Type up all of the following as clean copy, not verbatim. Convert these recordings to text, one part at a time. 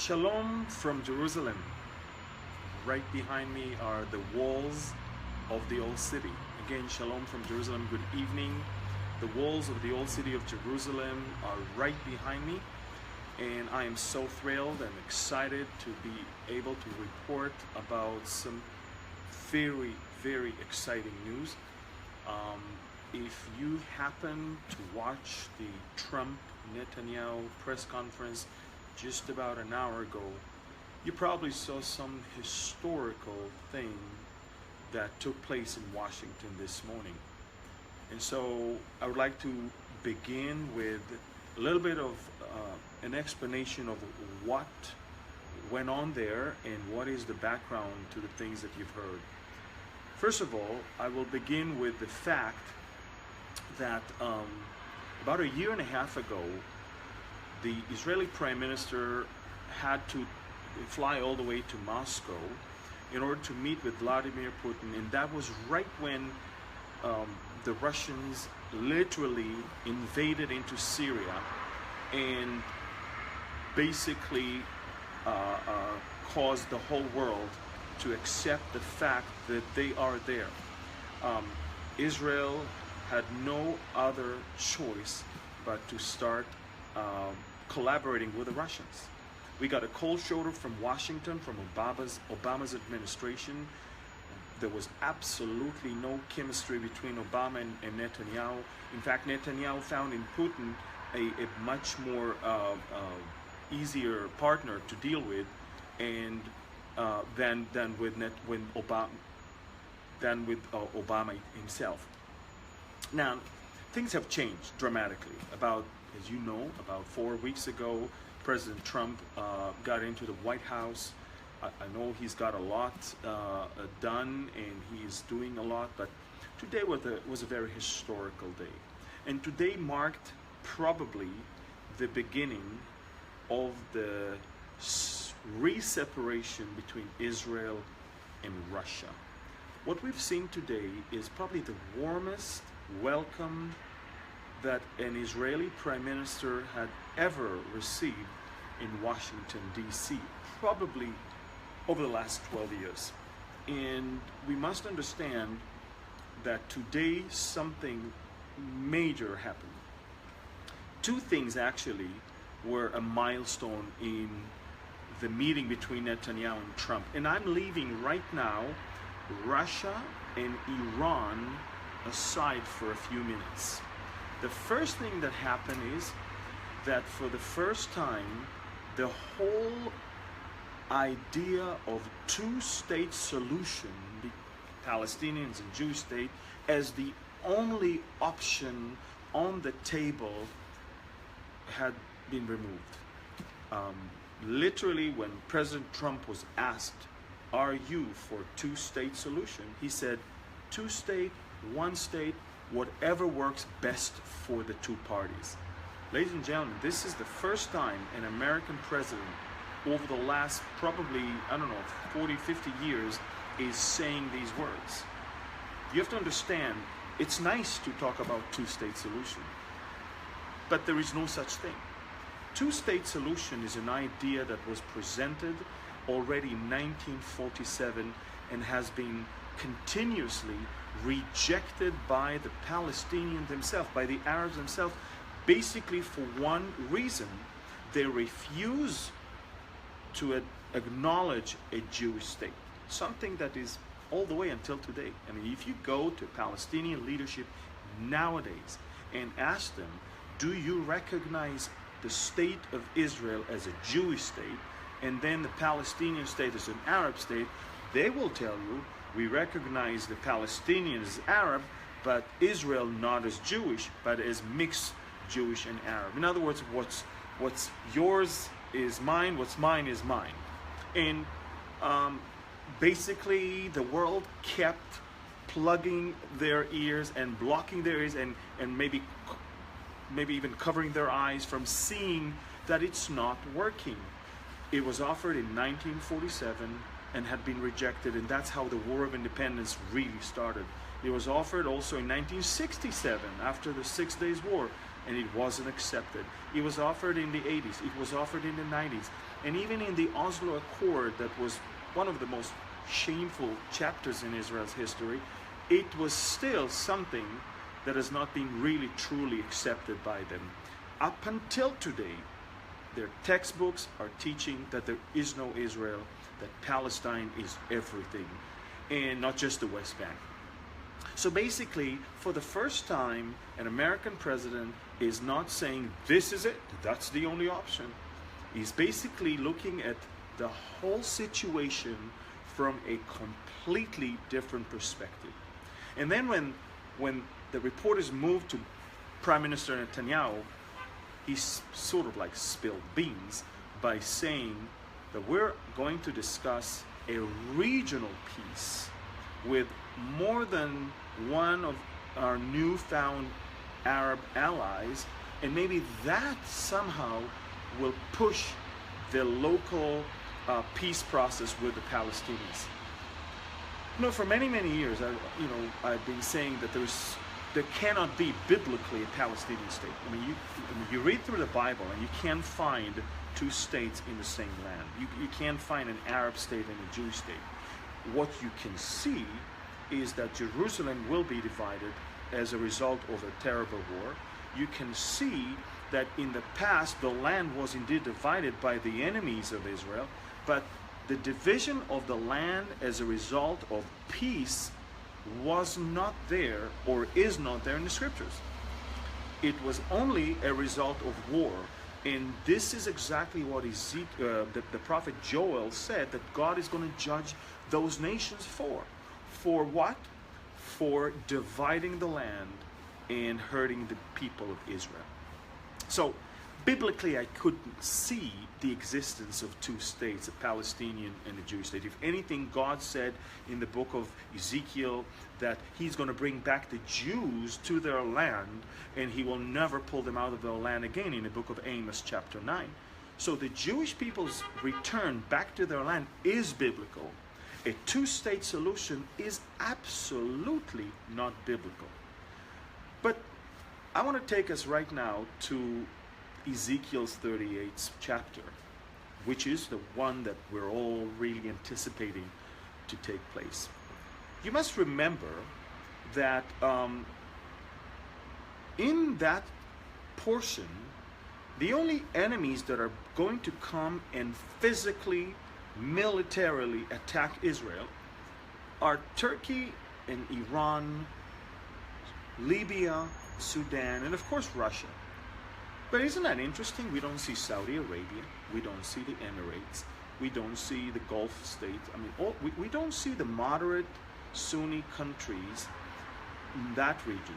Shalom from Jerusalem. Right behind me are the walls of the old city. Again, shalom from Jerusalem. Good evening. The walls of the old city of Jerusalem are right behind me, and I am so thrilled and excited to be able to report about some very, very exciting news. If you happen to watch the Trump-Netanyahu press conference just about an hour ago, you probably saw some historical thing that took place in Washington this morning. And so I would like to begin with a little bit of an explanation of what went on there and what is the background to the things that you've heard. First of all, I will begin with the fact that about a year and a half ago, the Israeli Prime Minister had to fly all the way to Moscow in order to meet with Vladimir Putin, and that was right when the Russians literally invaded into Syria and basically caused the whole world to accept the fact that they are there. Israel had no other choice but to start collaborating with the Russians. We got a cold shoulder from Washington, from Obama's administration. There was absolutely no chemistry between Obama and Netanyahu. In fact, Netanyahu found in Putin a much more easier partner to deal with, and than with Obama himself. Now, things have changed dramatically. As you know, about 4 weeks ago, President Trump got into the White House. I know he's got a lot done and he's doing a lot, but today was a very historical day. And today marked probably the beginning of the re-separation between Israel and Russia. What we've seen today is probably the warmest welcome that an Israeli Prime Minister had ever received in Washington, D.C., probably over the last 12 years. And we must understand that today something major happened. Two things actually were a milestone in the meeting between Netanyahu and Trump. And I'm leaving right now Russia and Iran aside for a few minutes. The first thing that happened is that for the first time, the whole idea of two-state solution, the Palestinians and Jewish state, as the only option on the table had been removed. Literally, when President Trump was asked, "Are you for two-state solution?" he said, "Two-state, one state, whatever works best for the two parties." Ladies and gentlemen, this is the first time an American president over the last probably, 40, 50 years is saying these words. You have to understand, it's nice to talk about two-state solution, but there is no such thing. Two-state solution is an idea that was presented already in 1947 and has been continuously rejected by the Palestinians themselves, by the Arabs themselves, basically for one reason: they refuse to acknowledge a Jewish state, something that is all the way until today. I mean, if you go to Palestinian leadership nowadays and ask them, do you recognize the state of Israel as a Jewish state and then the Palestinian state as an Arab state, they will tell you, we recognize the Palestinians as Arab, but Israel not as Jewish, but as mixed Jewish and Arab. In other words, what's yours is mine, what's mine is mine. And basically the world kept plugging their ears and blocking their ears and maybe even covering their eyes from seeing that it's not working. It was offered in 1947 and had been rejected, and that's how the War of Independence really started. It was offered also in 1967 after the 6 Days War, and it wasn't accepted. It was offered in the 80s, it was offered in the 90s, and even in the Oslo Accord, that was one of the most shameful chapters in Israel's history, it was still something that has not been really truly accepted by them. Up until today, their textbooks are teaching that there is no Israel, that Palestine is everything, and not just the West Bank. So basically, for the first time, an American president is not saying this is it, that's the only option. He's basically looking at the whole situation from a completely different perspective. And then when the reporters moved to Prime Minister Netanyahu, he sort of like spilled beans by saying that we're going to discuss a regional peace with more than one of our newfound Arab allies, and maybe that somehow will push the local peace process with the Palestinians. You know, for many, many years, I've been saying that there cannot be biblically a Palestinian state. I mean, you read through the Bible and you can't find two states in the same land. You can't find an Arab state and a Jewish state. What you can see is that Jerusalem will be divided as a result of a terrible war. You can see that in the past the land was indeed divided by the enemies of Israel, but the division of the land as a result of peace was not there, or is not there in the scriptures. It was only a result of war. And this is exactly what the prophet Joel said that God is going to judge those nations for. For what? For dividing the land and hurting the people of Israel. So, biblically, I couldn't see the existence of two states, a Palestinian and a Jewish state. If anything, God said in the book of Ezekiel that he's going to bring back the Jews to their land, and he will never pull them out of their land again, in the book of Amos chapter 9. So the Jewish people's return back to their land is biblical. A two-state solution is absolutely not biblical. But I want to take us right now to Ezekiel's 38th chapter, which is the one that we're all really anticipating to take place. You must remember that in that portion, the only enemies that are going to come and physically, militarily attack Israel are Turkey and Iran, Libya, Sudan, and of course Russia. But isn't that interesting? We don't see Saudi Arabia, we don't see the Emirates, we don't see the Gulf states. I mean, we don't see the moderate Sunni countries in that region.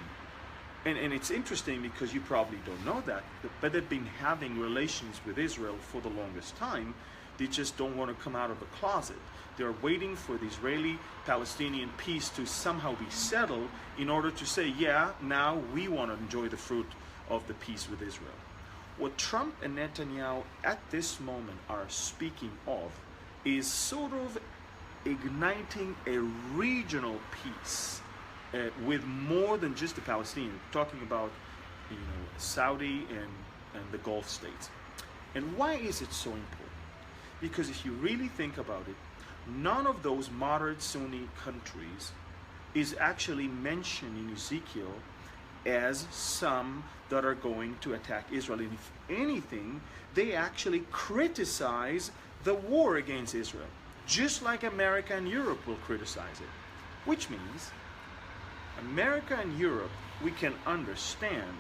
And it's interesting because you probably don't know that, but they've been having relations with Israel for the longest time. They just don't want to come out of the closet. They're waiting for the Israeli-Palestinian peace to somehow be settled in order to say, yeah, now we want to enjoy the fruit of the peace with Israel. What Trump and Netanyahu at this moment are speaking of is sort of igniting a regional peace with more than just the Palestinians, talking about Saudi and the Gulf states. And why is it so important? Because if you really think about it, none of those moderate Sunni countries is actually mentioned in Ezekiel as some that are going to attack Israel. And if anything, they actually criticize the war against Israel, just like America and Europe will criticize it. Which means America and Europe, we can understand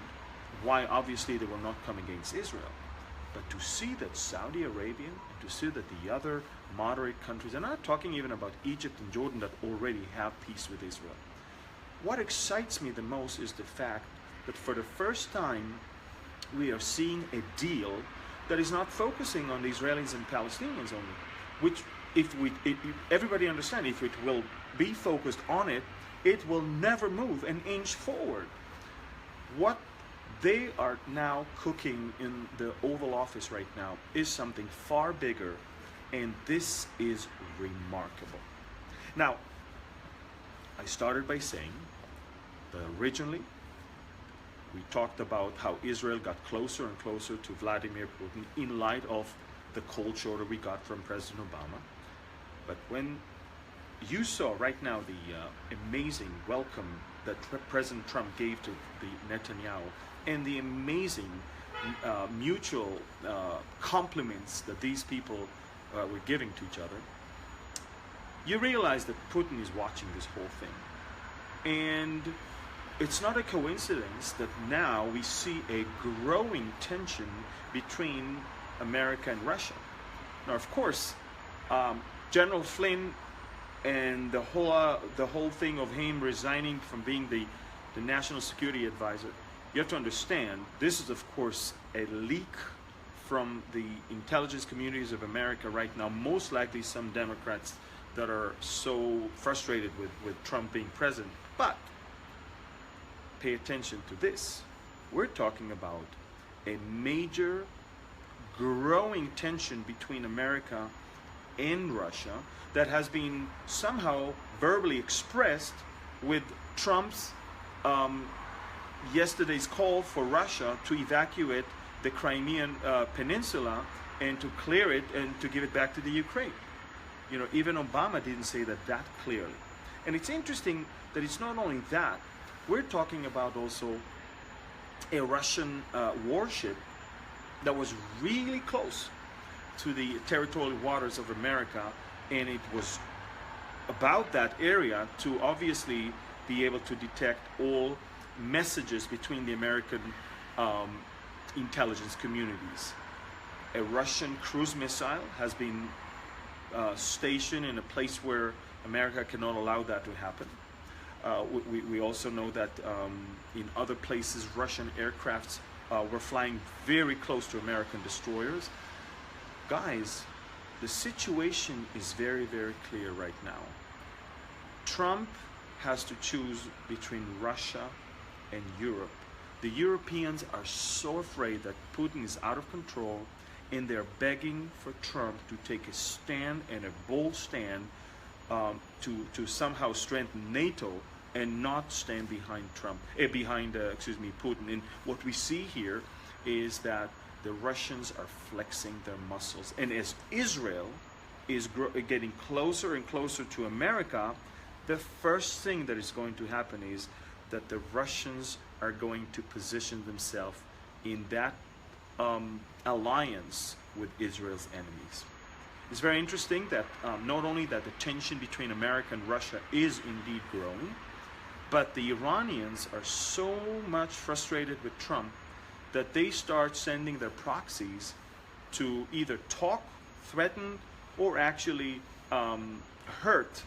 why obviously they will not come against Israel. But to see that Saudi Arabia, and to see that the other moderate countries, and I'm not talking even about Egypt and Jordan that already have peace with Israel. What excites me the most is the fact that for the first time we are seeing a deal that is not focusing on the Israelis and Palestinians only, which if everybody understands, if it will be focused on it, it will never move an inch forward. What they are now cooking in the Oval Office right now is something far bigger, and this is remarkable. Now, I started by saying that originally We talked about how Israel got closer and closer to Vladimir Putin in light of the cold shoulder we got from President Obama. But when you saw right now the amazing welcome that President Trump gave to the Netanyahu, and the amazing mutual compliments that these people were giving to each other, you realize that Putin is watching this whole thing. And it's not a coincidence that now we see a growing tension between America and Russia. Now, of course, General Flynn and the whole thing of him resigning from being the National Security Advisor, you have to understand, this is of course a leak from the intelligence communities of America right now, most likely some Democrats that are so frustrated with Trump being president. But pay attention to this. We're talking about a major growing tension between America and Russia that has been somehow verbally expressed with Trump's yesterday's call for Russia to evacuate the Crimean Peninsula and to clear it and to give it back to the Ukraine. You know, even Obama didn't say that clearly. And it's interesting that it's not only that, we're talking about also a Russian warship that was really close to the territorial waters of America, and it was about that area to obviously be able to detect all messages between the American intelligence communities. A Russian cruise missile has been stationed in a place where America cannot allow that to happen. We also know that in other places Russian aircrafts were flying very close to American destroyers. Guys, the situation is very, very clear right now. Trump has to choose between Russia and Europe. The Europeans are so afraid that Putin is out of control, and they're begging for Trump to take a stand, and a bold stand, to somehow strengthen NATO and not stand behind Putin. And what we see here is that the Russians are flexing their muscles, and as Israel is getting closer and closer to America, the first thing that is going to happen is that the Russians are going to position themselves in that alliance with Israel's enemies. It's very interesting that not only that the tension between America and Russia is indeed growing, but the Iranians are so much frustrated with Trump that they start sending their proxies to either talk, threaten, or actually hurt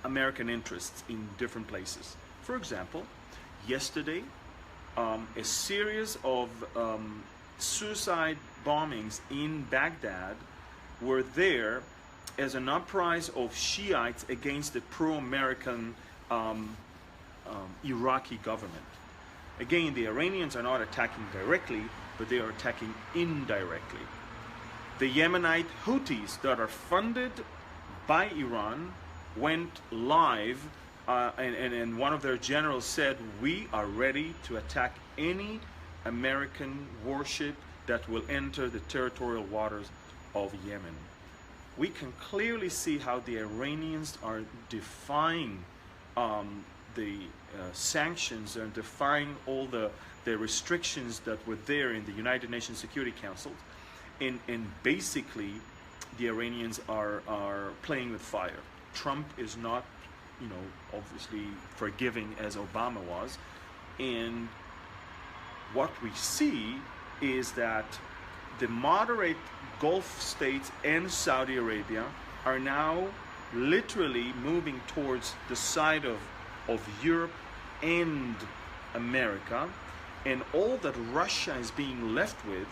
American interests in different places. For example, yesterday, a series of suicide bombings in Baghdad were there as an uprising of Shiites against the pro-American Iraqi government. Again, the Iranians are not attacking directly, but they are attacking indirectly. The Yemenite Houthis that are funded by Iran went live, and one of their generals said, "We are ready to attack any American warship that will enter the territorial waters of Yemen." We can clearly see how the Iranians are defying the sanctions and defying all the restrictions that were there in the United Nations Security Council, and basically the Iranians are playing with fire. Trump is not, obviously forgiving as Obama was, and what we see is that the moderate Gulf states and Saudi Arabia are now literally moving towards the side of Europe and America, and all that Russia is being left with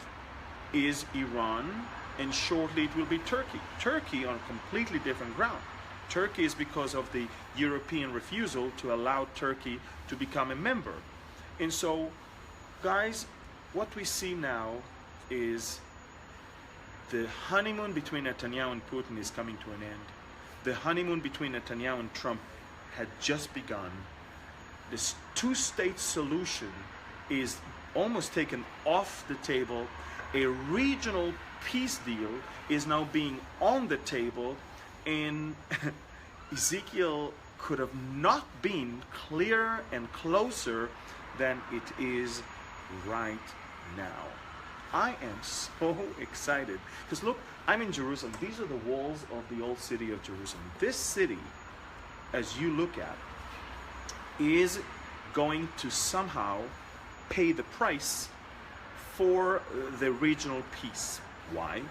is Iran, and shortly it will be Turkey. Turkey on a completely different ground. Turkey is because of the European refusal to allow Turkey to become a member. And so, guys, what we see now is the honeymoon between Netanyahu and Putin is coming to an end. The honeymoon between Netanyahu and Trump had just begun. this two-state solution is almost taken off the table. A regional peace deal is now being on the table, and Ezekiel could have not been clearer and closer than it is right now. I am so excited because look, I'm in Jerusalem. These are the walls of the old city of Jerusalem. This city, as you look at, is going to somehow pay the price for the regional peace. Why?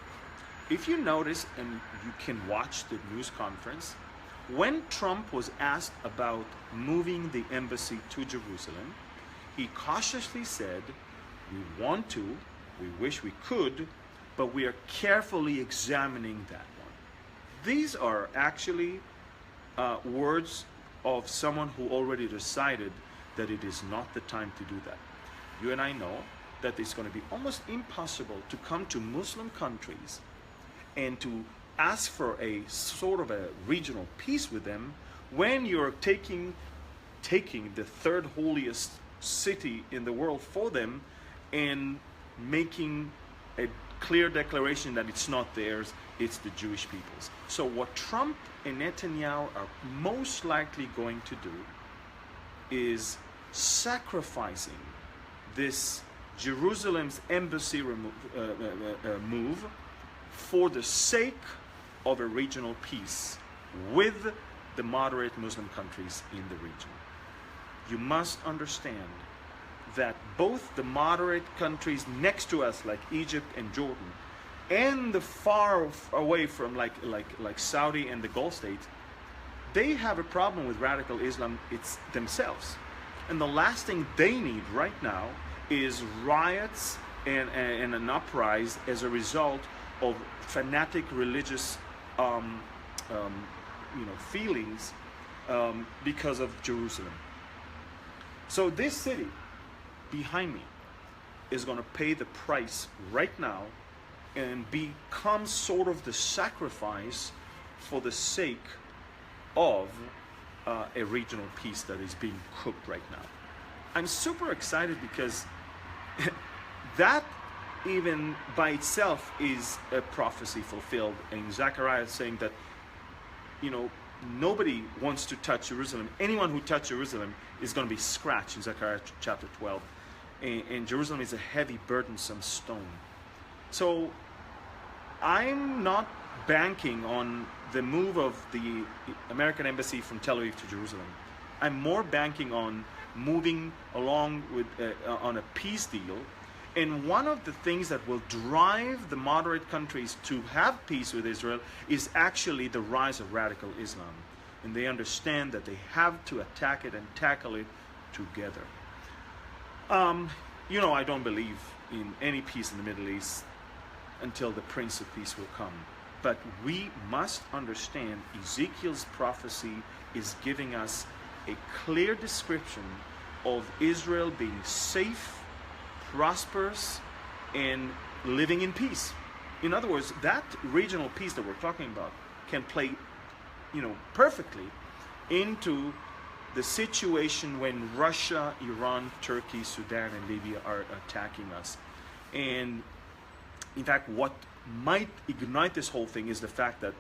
If you notice, and you can watch the news conference, when Trump was asked about moving the embassy to Jerusalem, he cautiously said, we want to, we wish we could, but we are carefully examining that one. These are actually words of someone who already decided that it is not the time to do that. You and I know that it's going to be almost impossible to come to Muslim countries and to ask for a sort of a regional peace with them when you're taking the third holiest city in the world for them and making a clear declaration that it's not theirs, it's the Jewish people's. So what Trump and Netanyahu are most likely going to do is sacrificing this Jerusalem's embassy move for the sake of a regional peace with the moderate Muslim countries in the region. You must understand that both the moderate countries next to us, like Egypt and Jordan, and the far away from like Saudi and the Gulf states, they have a problem with radical Islam themselves. And the last thing they need right now is riots and an uprising as a result of fanatic religious feelings because of Jerusalem. So this city behind me is going to pay the price right now and become sort of the sacrifice for the sake of a regional peace that is being cooked right now. I'm super excited because that even by itself is a prophecy fulfilled. And Zechariah is saying that, nobody wants to touch Jerusalem. Anyone who touches Jerusalem is going to be scratched in Zechariah chapter 12. And Jerusalem is a heavy, burdensome stone. So I'm not banking on the move of the American embassy from Tel Aviv to Jerusalem. I'm more banking on moving along with on a peace deal. And one of the things that will drive the moderate countries to have peace with Israel is actually the rise of radical Islam. And they understand that they have to attack it and tackle it together. I don't believe in any peace in the Middle East until the Prince of Peace will come. But we must understand Ezekiel's prophecy is giving us a clear description of Israel being safe, prosperous, and living in peace. In other words, that regional peace that we're talking about can play, perfectly into the situation when Russia, Iran, Turkey, Sudan, and Libya are attacking us. And in fact, what might ignite this whole thing is the fact that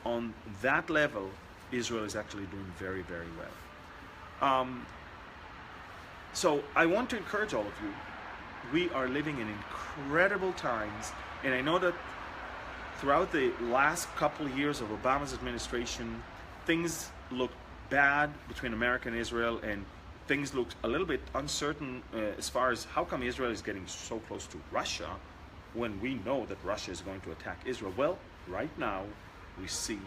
on that level, Israel is actually doing very, very well. So I want to encourage all of you. We are living in incredible times, and I know that throughout the last couple of years of Obama's administration, things looked bad between America and Israel, and things looked a little bit uncertain as far as how come Israel is getting so close to Russia when we know that Russia is going to attack Israel. Well, right now we see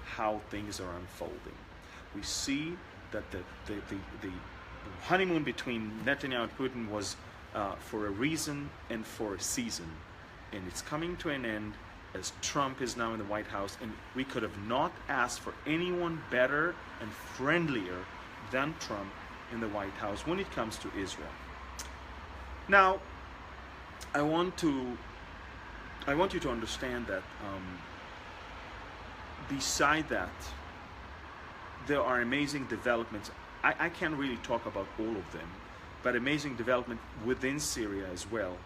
how things are unfolding. We see that the honeymoon between Netanyahu and Putin was for a reason and for a season, and it's coming to an end as Trump is now in the White House, and we could have not asked for anyone better and friendlier than Trump in the White House when it comes to Israel. Now, I want you to understand that beside that, there are amazing developments I can't really talk about all of them, but amazing development within Syria as well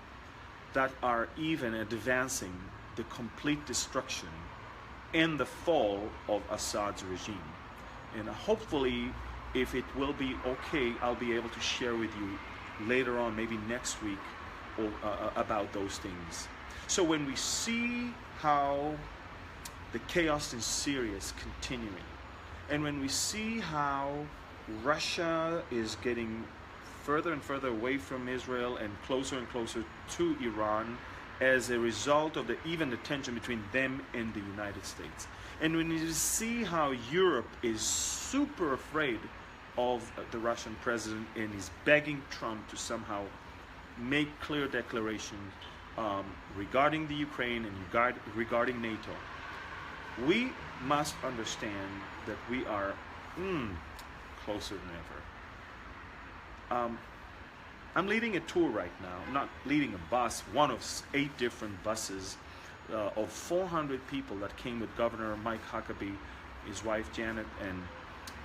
that are even advancing the complete destruction and the fall of Assad's regime. And hopefully, if it will be okay, I'll be able to share with you later on, maybe next week, about those things. So when we see how the chaos in Syria is continuing, and when we see how Russia is getting further and further away from Israel and closer to Iran as a result of even the tension between them and the United States. And when you see how Europe is super afraid of the Russian president and is begging Trump to somehow make clear declarations regarding the Ukraine and regarding NATO, we must understand that we are closer than ever. I'm leading a tour right now. I'm not leading a bus, one of 8 different buses of 400 people that came with Governor Mike Huckabee, his wife Janet, and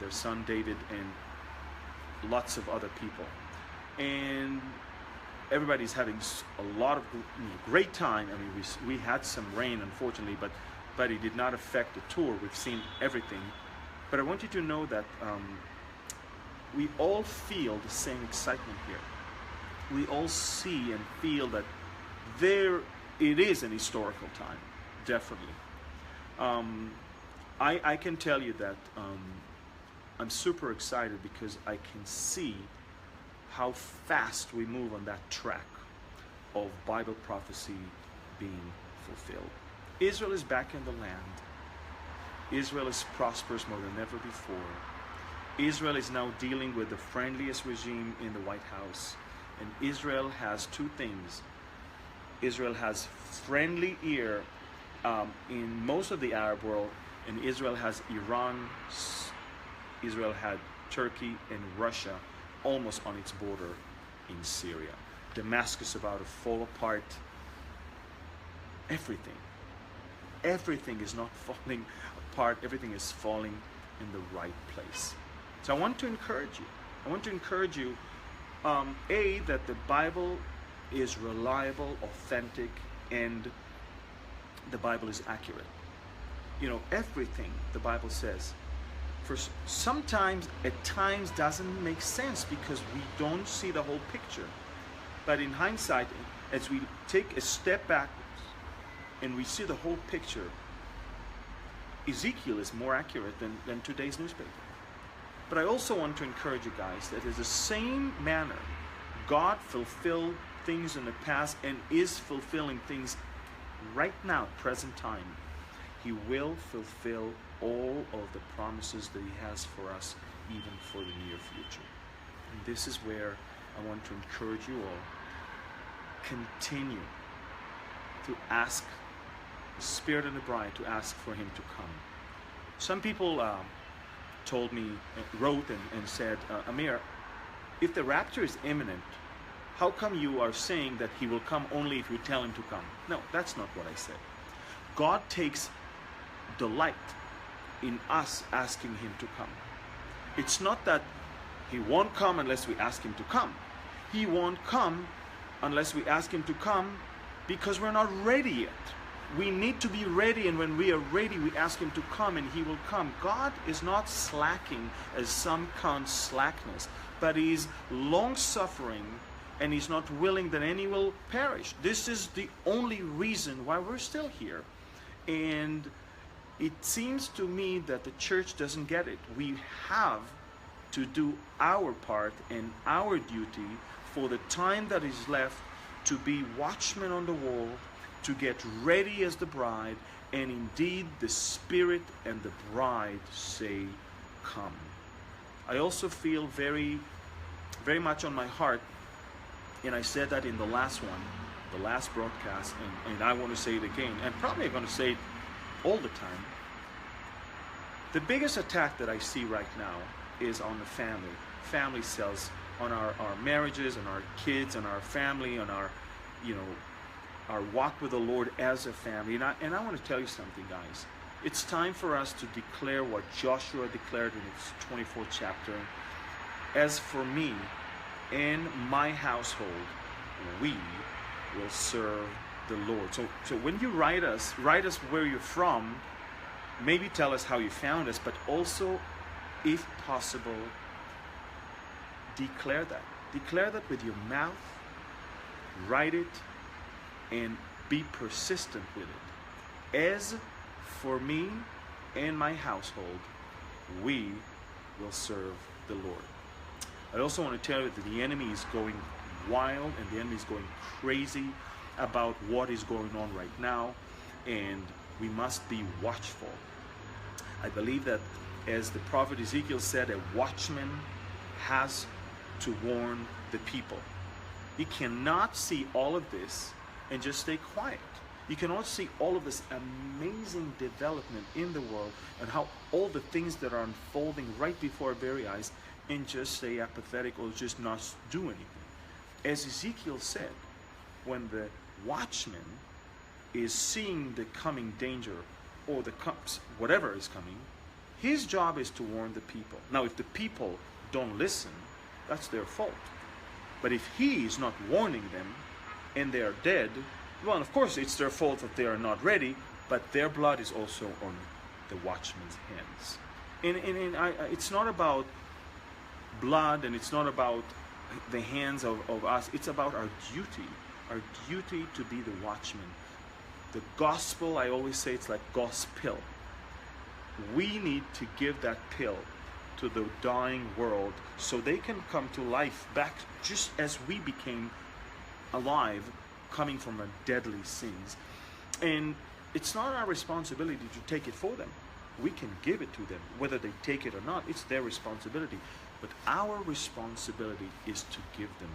their son David, and lots of other people. And everybody's having a lot of great time. I mean, we had some rain, unfortunately, but it did not affect the tour. We've seen everything. But I want you to know that we all feel the same excitement here. We all see and feel that it is an historical time, definitely. I can tell you that I'm super excited because I can see how fast we move on that track of Bible prophecy being fulfilled. Israel is back in the land. Israel is prosperous more than ever before. Israel is now dealing with the friendliest regime in the White House. And Israel has 2 things. Israel has friendly ear in most of the Arab world, and Israel has Iran, Israel had Turkey and Russia almost on its border in Syria. Damascus about to fall apart. Everything is not falling apart. Everything is falling in the right place. So I want to encourage you. I want to encourage you, that the Bible is reliable, authentic, and the Bible is accurate. You know, everything the Bible says, sometimes, at times, doesn't make sense because we don't see the whole picture. But in hindsight, as we take a step backwards and we see the whole picture, Ezekiel is more accurate than today's newspaper. But I also want to encourage you guys that in the same manner God fulfilled things in the past and is fulfilling things right now, present time. He will fulfill all of the promises that He has for us, even for the near future. And this is where I want to encourage you all. Continue to ask the Spirit and the bride to ask for Him to come. Some people told me, wrote and said, Amir, if the rapture is imminent, how come you are saying that He will come only if you tell Him to come? No, that's not what I said. God takes delight in us asking Him to come. It's not that He won't come unless we ask Him to come. He won't come unless we ask Him to come because we're not ready yet. We need to be ready, and when we are ready, we ask Him to come, and He will come. God is not slacking, as some count slackness, but He is long-suffering, and He's not willing that any will perish. This is the only reason why we're still here. And it seems to me that the church doesn't get it. We have to do our part and our duty for the time that is left to be watchmen on the wall, to get ready as the bride, and indeed the Spirit and the bride say, come. I also feel very, very much on my heart, and I said that in the last one, the last broadcast, and I want to say it again, and probably I'm going to say it all the time. The biggest attack that I see right now is on the family cells, on our marriages, on our kids, on our family, on our, our walk with the Lord as a family. And I want to tell you something, guys. It's time for us to declare what Joshua declared in its 24th chapter. as for me and my household, we will serve the Lord. So when you write us where you're from, maybe tell us how you found us, but also, if possible, declare that. Declare that with your mouth, write it, and be persistent with it. As for me and my household, we will serve the Lord. I also want to tell you that the enemy is going wild and the enemy is going crazy about what is going on right now, and we must be watchful. I believe that, as the prophet Ezekiel said, a watchman has to warn the people. You cannot see all of this and just stay quiet. You cannot see all of this amazing development in the world and how all the things that are unfolding right before our very eyes and just stay apathetic or just not do anything. As Ezekiel said, when the watchman is seeing the coming danger or whatever is coming, his job is to warn the people. Now, if the people don't listen, that's their fault. But if he is not warning them and they are dead, well, of course it's their fault that they are not ready, but their blood is also on the watchman's hands. It's not about blood, and it's not about the hands of us. It's about our duty to be the watchman. The gospel, I always say, it's like gospel. We need to give that pill to the dying world so they can come to life back, just as we became alive coming from our deadly sins. And it's not our responsibility to take it for them. We can give it to them. Whether they take it or not, it's their responsibility. But our responsibility is to give them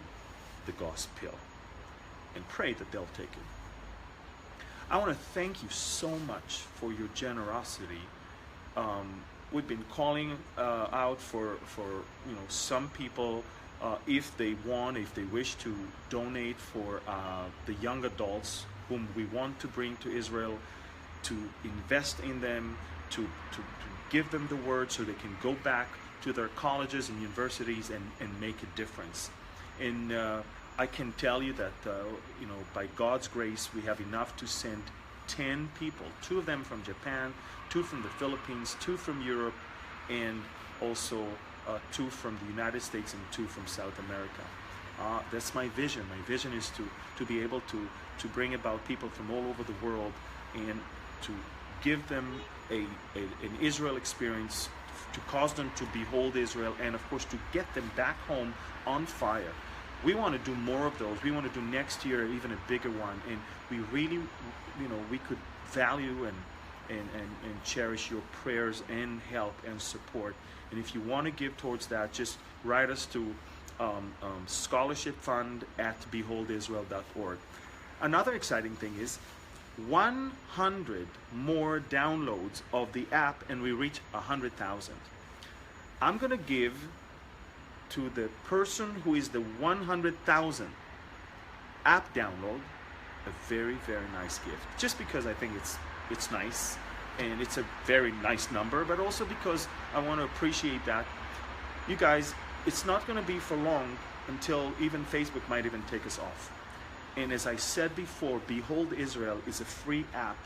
the gospel and pray that they'll take it. I want to thank you so much for your generosity. We've been calling out for some people, if they wish to donate for the young adults whom we want to bring to Israel, to invest in them, to give them the word so they can go back to their colleges and universities and make a difference. And I can tell you that by God's grace, we have enough to send 10 people, 2 of them from Japan, 2 from the Philippines, 2 from Europe, and also 2 from the United States and 2 from South America. That's my vision. My vision is to be able to bring about people from all over the world and to give them an Israel experience, to cause them to behold Israel, and of course to get them back home on fire. We want to do more of those. We want to do next year even a bigger one, and we really, we could value and cherish your prayers and help and support. And if you want to give towards that, just write us to scholarship fund at beholdisrael.org. Another exciting thing is 100 more downloads of the app and we reach 100,000. I'm going to give to the person who is the 100,000 app download a very, very nice gift. Just because I think it's nice and it's a very nice number, but also because I want to appreciate that. You guys, it's not going to be for long until even Facebook might even take us off. And as I said before, Behold Israel is a free app,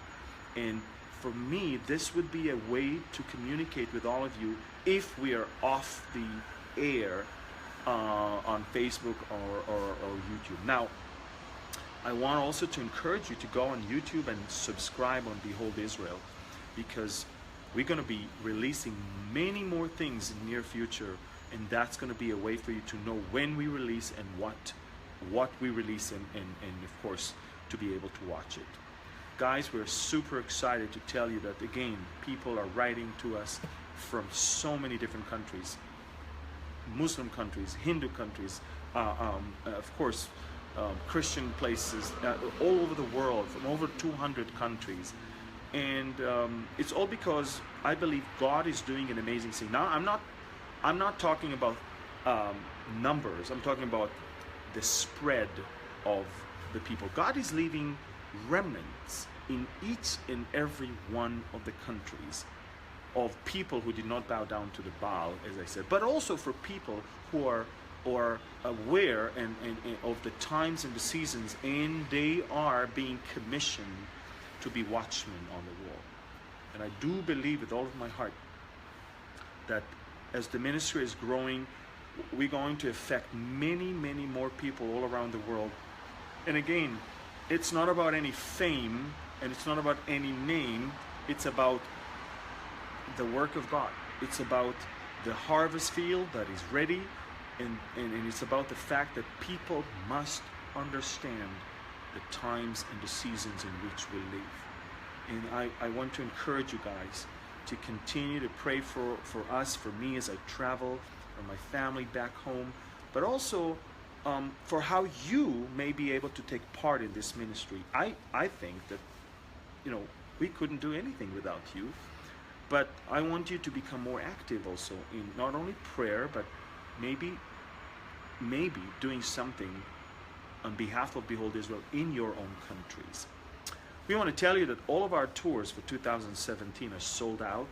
and for me this would be a way to communicate with all of you if we are off the air on Facebook or YouTube. Now, I want also to encourage you to go on YouTube and subscribe on Behold Israel, because we're going to be releasing many more things in the near future, and that's going to be a way for you to know when we release and what we release, and of course to be able to watch it. Guys, we're super excited to tell you that again, people are writing to us from so many different countries, Muslim countries, Hindu countries, of course Christian places, all over the world, from over 200 countries. And it's all because I believe God is doing an amazing thing. Now, I'm not talking about numbers. I'm talking about the spread of the people. God is leaving remnants in each and every one of the countries. of people who did not bow down to the Baal, as I said, but also for people who are aware and of the times and the seasons, and they are being commissioned to be watchmen on the wall. And I do believe with all of my heart that as the ministry is growing, we're going to affect many, many more people all around the world. And again, it's not about any fame and it's not about any name. It's about the work of God. It's about the harvest field that is ready, and it's about the fact that people must understand the times and the seasons in which we live. And I want to encourage you guys to continue to pray for us, for me as I travel, for my family back home, but also for how you may be able to take part in this ministry. I think that, you know, we couldn't do anything without you, but I want you to become more active also in not only prayer, but maybe doing something on behalf of Behold Israel in your own countries. We want to tell you that all of our tours for 2017 are sold out,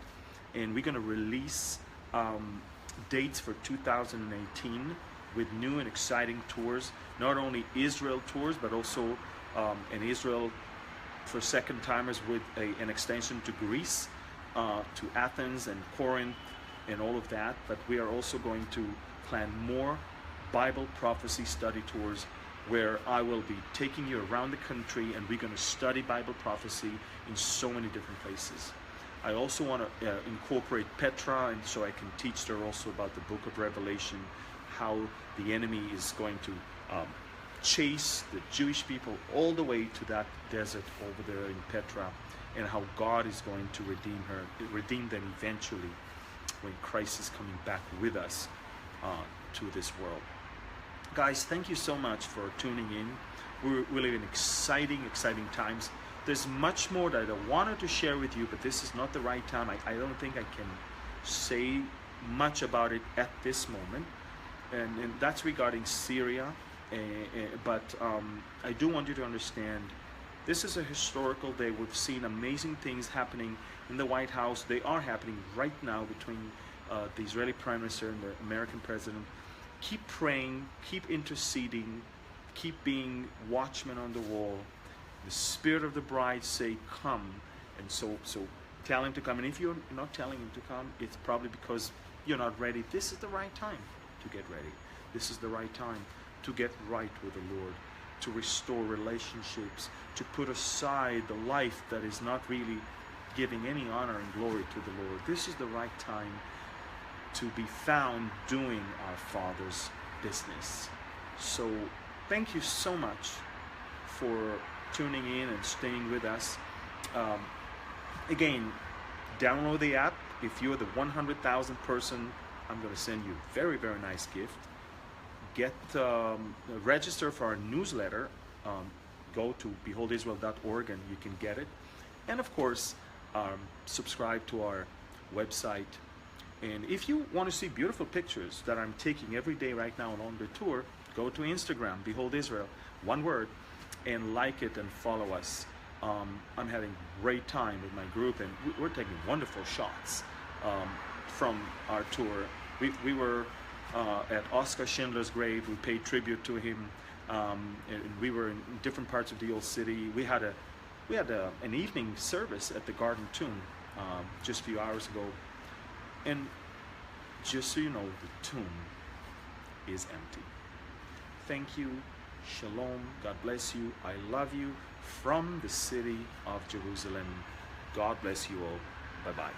and we're going to release dates for 2018 with new and exciting tours, not only Israel tours, but also an Israel for second timers with an extension to Greece, to Athens and Corinth and all of that. But we are also going to plan more Bible prophecy study tours where I will be taking you around the country, and we're going to study Bible prophecy in so many different places. I also want to incorporate Petra, and so I can teach her also about the book of Revelation, how the enemy is going to chase the Jewish people all the way to that desert over there in Petra, and how God is going to redeem them eventually when Christ is coming back with us to this world. Guys, thank you so much for tuning in. We live in exciting times. There's much more that I wanted to share with you, but this is not the right time. I don't think I can say much about it at this moment, and that's regarding Syria. But I do want you to understand, this is a historical day. We've seen amazing things happening in the White House. They are happening right now between the Israeli Prime Minister and the American President. Keep praying, keep interceding, keep being watchmen on the wall. The Spirit of the bride say, come. And so tell him to come. And if you're not telling him to come, it's probably because you're not ready. This is the right time to get ready. This is the right time to get right with the Lord, to restore relationships, to put aside the life that is not really giving any honor and glory to the Lord. This is the right time to be found doing our Father's business. So thank you so much for tuning in and staying with us. Again, download the app. If you're the 100,000th person, I'm going to send you a very, very nice gift. Get register for our newsletter. Go to beholdisrael.org and you can get it. And of course, subscribe to our website. And if you want to see beautiful pictures that I'm taking every day right now on the tour, go to Instagram, Behold Israel, one word, and like it and follow us. I'm having a great time with my group, and we're taking wonderful shots from our tour. We were at Oscar Schindler's grave. We paid tribute to him, and we were in different parts of the old city. We had an evening service at the Garden Tomb just a few hours ago. And just so you know, the tomb is empty. Thank you. Shalom. God bless you. I love you from the city of Jerusalem. God bless you all. Bye-bye.